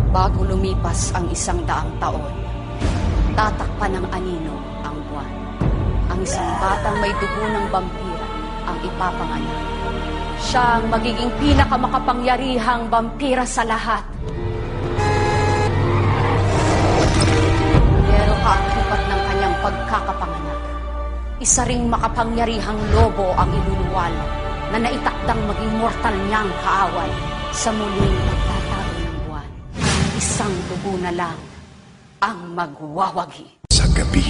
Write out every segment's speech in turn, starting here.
Bago lumipas ang 100 taon, tatakpan ng anino ang buwan. Ang isang batang may dugo ng vampira ang ipapanganak. Siya ang magiging pinakamakapangyarihang vampira sa lahat. Pero kaakibat ng kanyang pagkakapanganak, isa ring makapangyarihang lobo ang iluluwal na naitakdang maging mortal niyang kaaway sa muling pagtatago ng buwan. Isang dugo na lang ang magwawagi. Sa gabi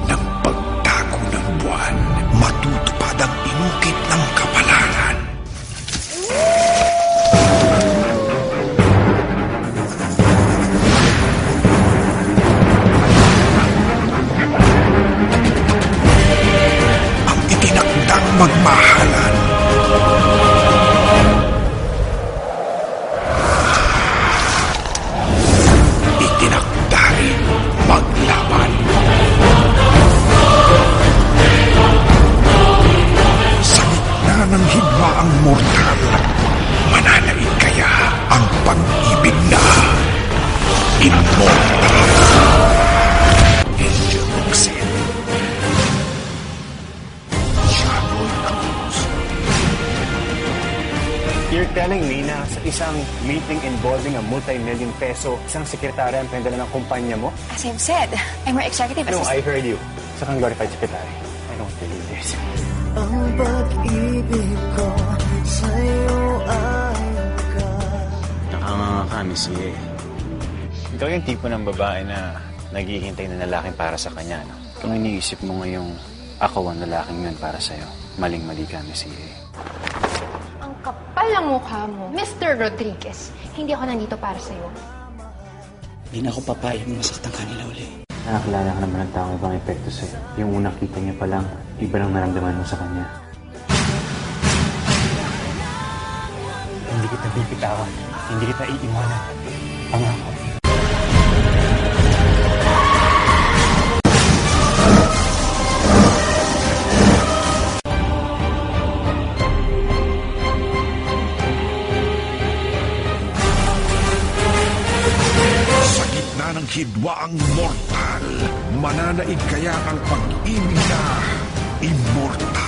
ng pagtago ng buwan, matutupad ang inukit ng kapalaran. Ang itinakdang magmahalan. Itinakda rin maglaban. Sa gitna ng hidwaang mortal, mananaig kaya ang pag-ibig na immortal. Angel Roxanne. Shadow Cruz. You're telling me na sa isang meeting involving a multi-million peso, isang sekretary ang pendala ng kumpanya mo? As I've said, I'm her executive Ano, I assistant. heard you. Sa kang glorified secretary. I don't believe this. Ang pag-ibig ko sa'yo ay wagas. Nakanganga ka, Miss Ye. Ikaw yung tipo ng babae na naghihintay na lalaking para sa kanya, no? Kung iniisip mo ngayong ako ang lalaking yun para sa'yo, maling-mali ka, Miss Ye. Ang kapal ng mukha mo, Mr. Rodriguez. Hindi ako nandito para sa'yo. Hindi na ako papayag na masaktan kanila uli. Nakakilala ka naman ng taong ibang epekto sa'yo. Yung unang kita niya pa lang, iba lang naramdaman mo sa kanya. Hindi kita bibitawan. Hindi kita iiwanan. Pangako. Sa gitna ng hidwaang mortal, mananaig kaya ang pag-ibig na immortal.